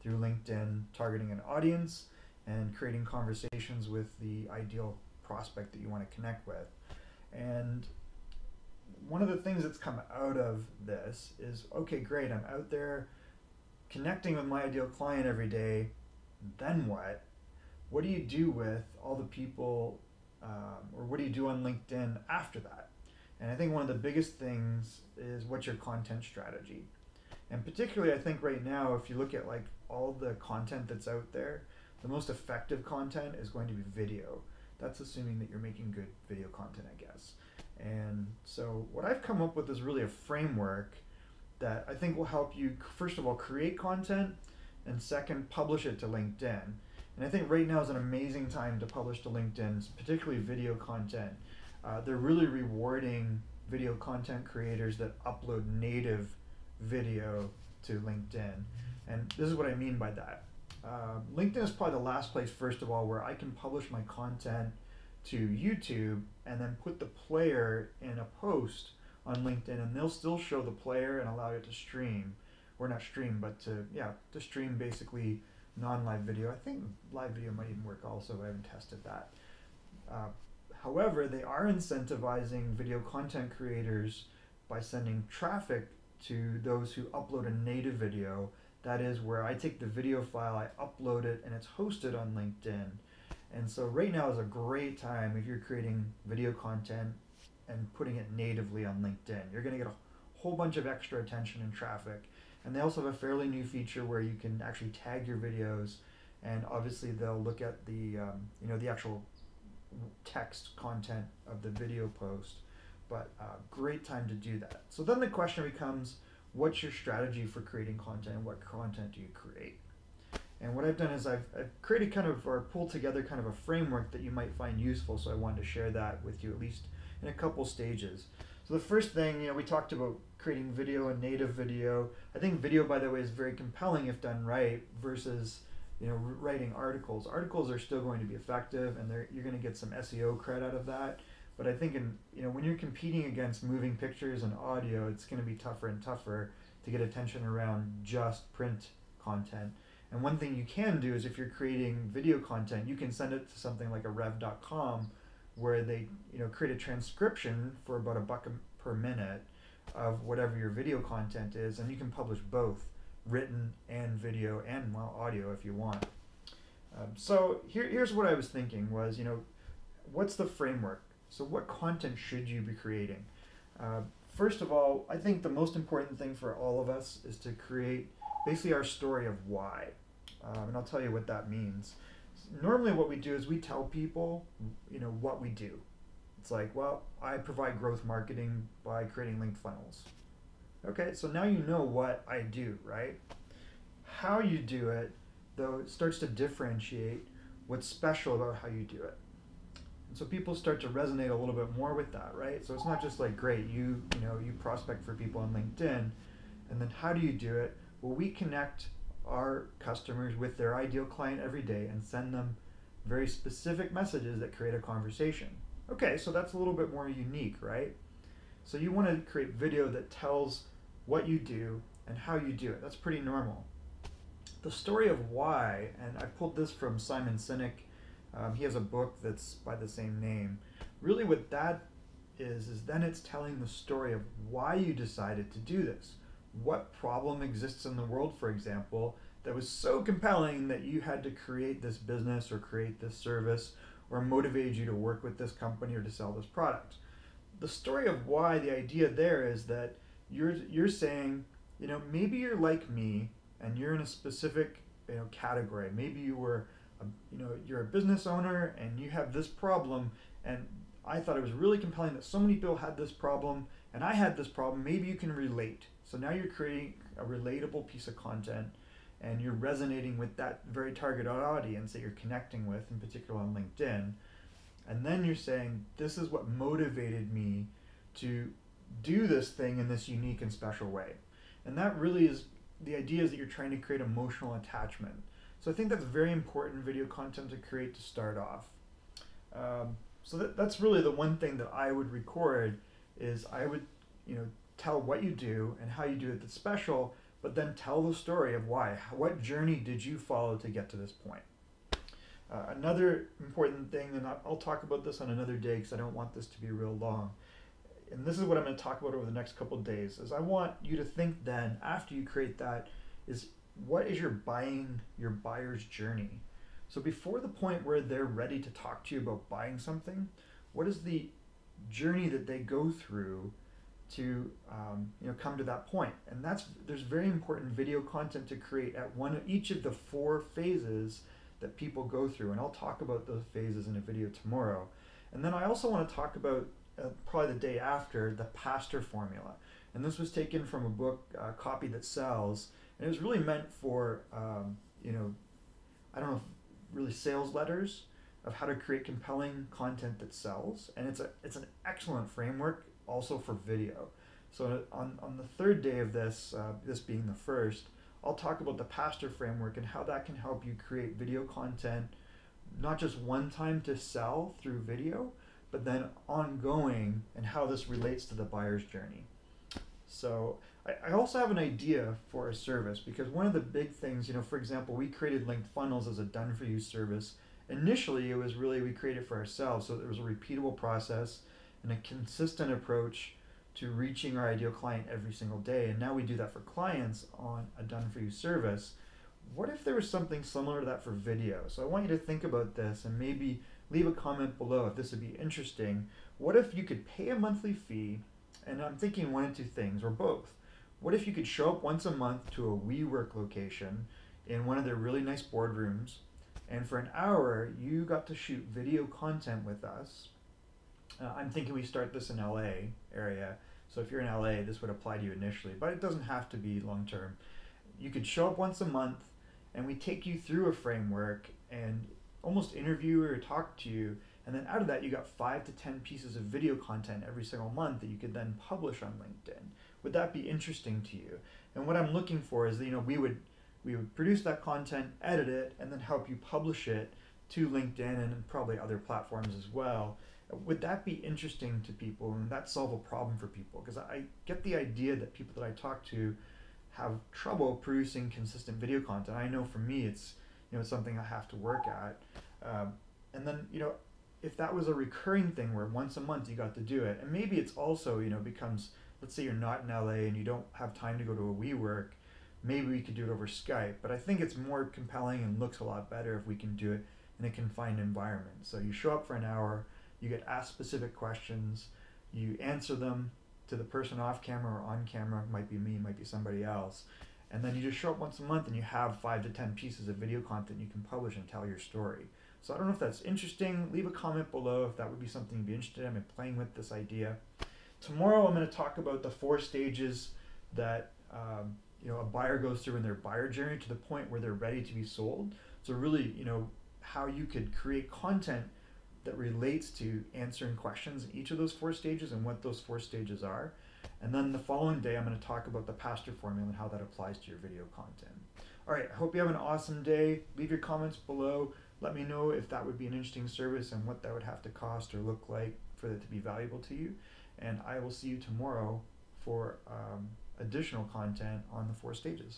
through LinkedIn, targeting an audience and creating conversations with the ideal prospect that you want to connect with. And one of the things that's come out of this is, okay, great, I'm out there connecting with my ideal client every day. Then what? What do you do with all the people, or what do you do on LinkedIn after that? And I think one of the biggest things is, what's your content strategy? And particularly, I think right now, if you look at like all the content that's out there, the most effective content is going to be video. That's assuming that you're making good video content, I guess. And so what I've come up with is really a framework that I think will help you, first of all, create content, and second, publish it to LinkedIn. And I think right now is an amazing time to publish to LinkedIn, particularly video content. They're really rewarding video content creators that upload native video to LinkedIn. And this is what I mean by that. LinkedIn is probably the last place, first of all, where I can publish my content to YouTube and then put the player in a post on LinkedIn, and they'll still show the player and allow it to stream, or not stream, but to stream basically non-live video. I think live video might even work also. I haven't tested that. However, they are incentivizing video content creators by sending traffic to those who upload a native video. That is where I take the video file, I upload it, and it's hosted on LinkedIn. And so right now is a great time if you're creating video content and putting it natively on LinkedIn. You're going to get a whole bunch of extra attention and traffic. And they also have a fairly new feature where you can actually tag your videos, and obviously they'll look at the the actual text content of the video post. But great time to do that. So then the question becomes, what's your strategy for creating content, and what content do you create? And what I've done is I've created or pulled together kind of a framework that you might find useful, so I wanted to share that with you, at least in a couple stages. So the first thing, we talked about creating video and native video. I think video, by the way, is very compelling if done right, versus writing articles. Articles are still going to be effective, and you're going to get some SEO cred out of that. But I think when you're competing against moving pictures and audio, it's going to be tougher and tougher to get attention around just print content. And one thing you can do is, if you're creating video content, you can send it to something like a rev.com, where they create a transcription for about $1 per minute of whatever your video content is, and you can publish both written and video and audio if you want. So here's what I was thinking was, what's the framework? So what content should you be creating? First of all, I think the most important thing for all of us is to create basically our story of why. And I'll tell you what that means. Normally what we do is we tell people, what we do. It's like, well, I provide growth marketing by creating linked funnels. Okay, so now you know what I do, right? How you do it, though, it starts to differentiate what's special about how you do it. And so people start to resonate a little bit more with that, right? So it's not just like, great, you prospect for people on LinkedIn, and then how do you do it? Well, we connect our customers with their ideal client every day and send them very specific messages that create a conversation. Okay, so that's a little bit more unique, right? So you want to create video that tells what you do and how you do it. That's pretty normal. The story of why, and I pulled this from Simon Sinek. He has a book that's by the same name. Really what that is then it's telling the story of why you decided to do this. What problem exists in the world, for example, that was so compelling that you had to create this business or create this service or motivated you to work with this company or to sell this product. The story of why, the idea there is that you're saying, maybe you're like me and you're in a specific category. Maybe you're a business owner and you have this problem, and I thought it was really compelling that so many people had this problem and I had this problem. Maybe you can relate. So now you're creating a relatable piece of content, and you're resonating with that very target audience that you're connecting with, in particular on LinkedIn. And then you're saying, this is what motivated me to do this thing in this unique and special way. And that really is, the idea is that you're trying to create emotional attachment. So I think that's very important video content to create to start off. So that's really the one thing that I would record, is I would tell what you do and how you do it that's special, but then tell the story of why. What journey did you follow to get to this point? Another important thing, and I'll talk about this on another day because I don't want this to be real long, and this is what I'm going to talk about over the next couple of days, is I want you to think then, after you create that, is what is your buyer's journey? So before the point where they're ready to talk to you about buying something, what is the journey that they go through to come to that point? And there's very important video content to create at each of the 4 phases that people go through, and I'll talk about those phases in a video tomorrow. And then I also want to talk about probably the day after, the Pastor Formula. And this was taken from a book, Copy That Sells, and it was really meant for I don't know, really sales letters of how to create compelling content that sells. And it's an excellent framework also for video. So on the 3rd day of this, this being the 1st, I'll talk about the Pastor Framework and how that can help you create video content, not just one time to sell through video, but then ongoing, and how this relates to the buyer's journey. So I also have an idea for a service, because one of the big things, for example, we created Linked Funnels as a done-for-you service. Initially, it was really, we created it for ourselves, so there was a repeatable process and a consistent approach to reaching our ideal client every single day. And now we do that for clients on a done-for-you service. What if there was something similar to that for video? So I want you to think about this and maybe leave a comment below if this would be interesting. What if you could pay a monthly fee, and I'm thinking one of 2 things, or both. What if you could show up once a month to a WeWork location in one of their really nice boardrooms, and for an hour you got to shoot video content with us? I'm thinking we start this in LA area, so if you're in LA, this would apply to you initially, but it doesn't have to be long term. You could show up once a month, and we take you through a framework and almost interview or talk to you, and then out of that you got 5 to 10 pieces of video content every single month that you could then publish on LinkedIn. Would that be interesting to you? And what I'm looking for is, we would produce that content, edit it, and then help you publish it to LinkedIn and probably other platforms as well. Would that be interesting to people, and that solve a problem for people? Because I get the idea that people that I talk to have trouble producing consistent video content. I know for me, it's something I have to work at. And then if that was a recurring thing where once a month you got to do it, and maybe it's also becomes, let's say you're not in LA and you don't have time to go to a WeWork, maybe we could do it over Skype. But I think it's more compelling and looks a lot better if we can do it in a confined environment. So you show up for an hour, you get asked specific questions, you answer them to the person off camera or on camera. It might be me, it might be somebody else. And then you just show up once a month and you have 5 to 10 pieces of video content you can publish and tell your story. So I don't know if that's interesting. Leave a comment below if that would be something you'd be interested in. I'm playing with this idea. Tomorrow I'm going to talk about the 4 stages that a buyer goes through in their buyer journey to the point where they're ready to be sold. So really, how you could create content that relates to answering questions in each of those 4 stages and what those 4 stages are. And then the following day, I'm going to talk about the Pastor Formula and how that applies to your video content. All right, I hope you have an awesome day. Leave your comments below. Let me know if that would be an interesting service and what that would have to cost or look like for it to be valuable to you. And I will see you tomorrow for additional content on the 4 stages.